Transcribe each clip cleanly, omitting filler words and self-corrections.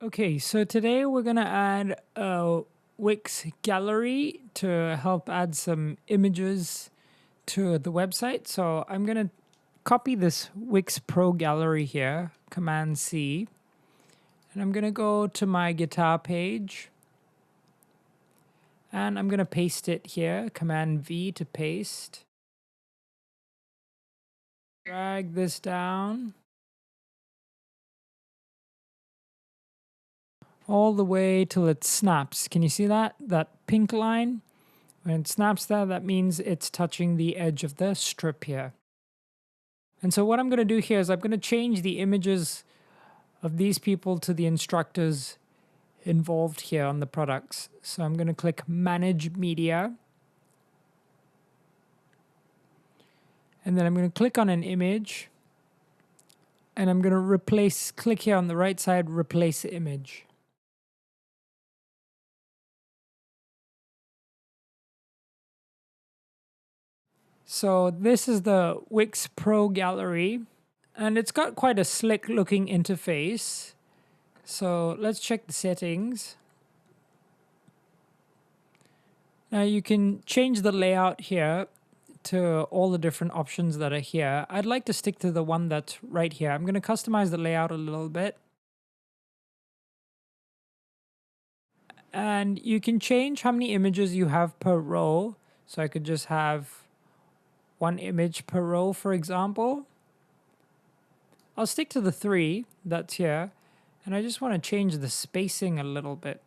Okay, so today we're going to add a WIX gallery to help add some images to the website. So I'm going to copy this WIX Pro gallery here, Command C, and I'm going to go to my guitar page and I'm going to paste it here, Command V to paste. Drag this down all the way till it snaps. Can you see that? That pink line? When it snaps there, that means it's touching the edge of the strip here. And so what I'm going to do here is I'm going to change the images of these people to the instructors involved here on the products. So I'm going to click Manage Media. And then I'm going to click on an image. And I'm going to click here on the right side, Replace Image. So this is the WIX Pro gallery, and it's got quite a slick looking interface. So let's check the settings. Now you can change the layout here to all the different options that are here. I'd like to stick to the one that's right here. I'm going to customize the layout a little bit. And you can change how many images you have per row. So I could just have one image per row, for example. I'll stick to the 3 that's here, and I just want to change the spacing a little bit.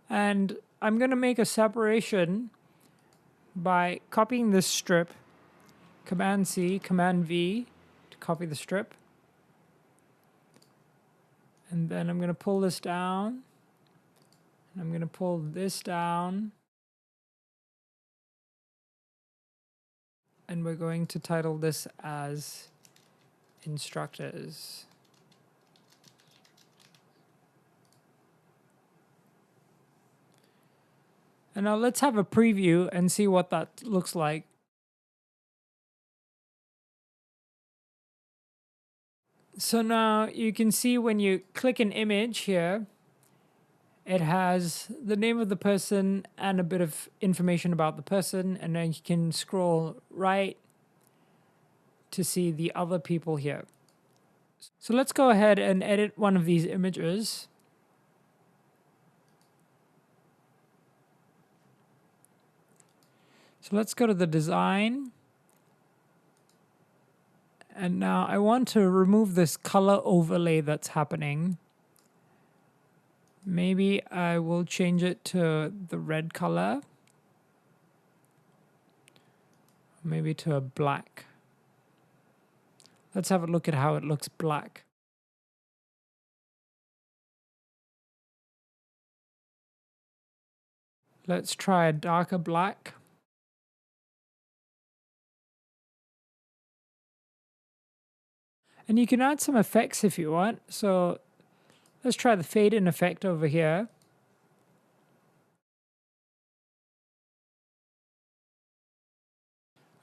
And I'm going to make a separation by copying this strip, Command C, Command V to copy the strip. And then I'm going to pull this down. I'm going to pull this down. And we're going to title this as Instructors. And now let's have a preview and see what that looks like. So now you can see when you click an image here, it has the name of the person and a bit of information about the person, and then you can scroll right to see the other people here. So let's go ahead and edit one of these images. So let's go to the design. And now I want to remove this color overlay that's happening. Maybe I will change it to the red color. Maybe to a black. Let's have a look at how it looks black. Let's try a darker black. And you can add some effects if you want. So let's try the fade in effect over here.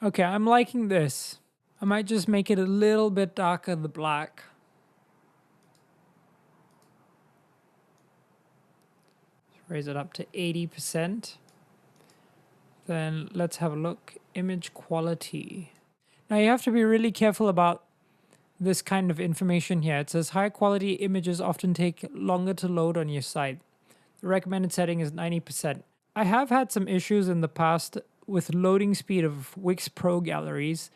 Okay, I'm liking this. I might just make it a little bit darker, the black. Let's raise it up to 80%. Then let's have a look. Image quality. Now you have to be really careful about this kind of information here. It says high quality images often take longer to load on your site. The recommended setting is 90%. I have had some issues in the past with loading speed of WIX Pro galleries.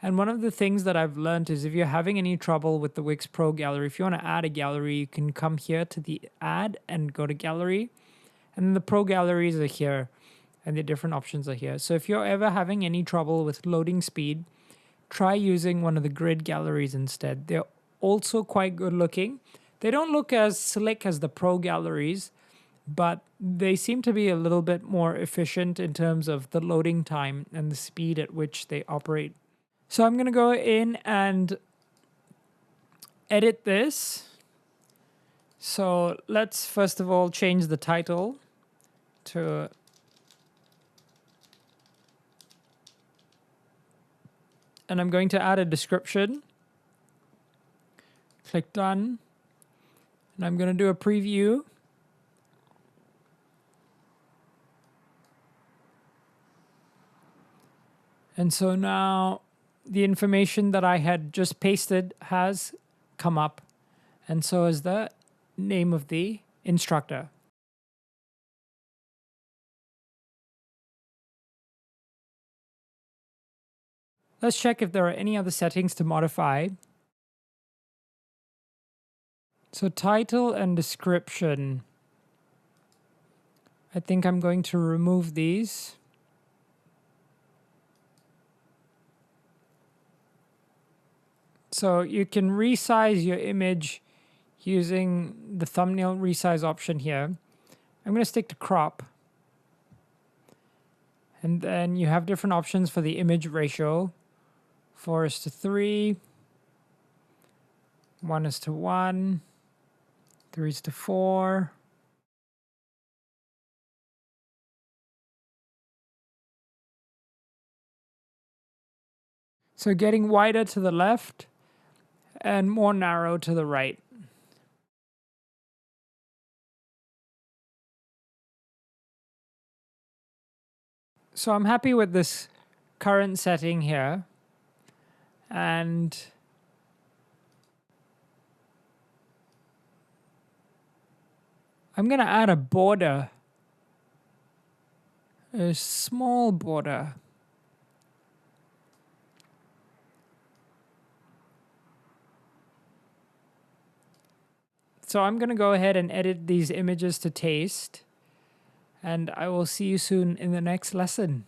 And one of the things that I've learned is if you're having any trouble with the WIX Pro gallery, if you want to add a gallery, you can come here to the add and go to gallery. And then the Pro galleries are here and the different options are here. So if you're ever having any trouble with loading speed, try using one of the grid galleries instead. They're also quite good looking. They don't look as slick as the Pro galleries, but they seem to be a little bit more efficient in terms of the loading time and the speed at which they operate. So I'm going to go in and edit this. So let's first of all change the title to and I'm going to add a description. Click done. And I'm going to do a preview. And so now the information that I had just pasted has come up. And so is the name of the instructor. Let's check if there are any other settings to modify. So title and description. I think I'm going to remove these. So you can resize your image using the thumbnail resize option here. I'm going to stick to crop. And then you have different options for the image ratio. 4:3, 1:1, 3:4. So getting wider to the left and more narrow to the right. So I'm happy with this current setting here. And I'm going to add a border, a small border. So I'm going to go ahead and edit these images to taste, and I will see you soon in the next lesson.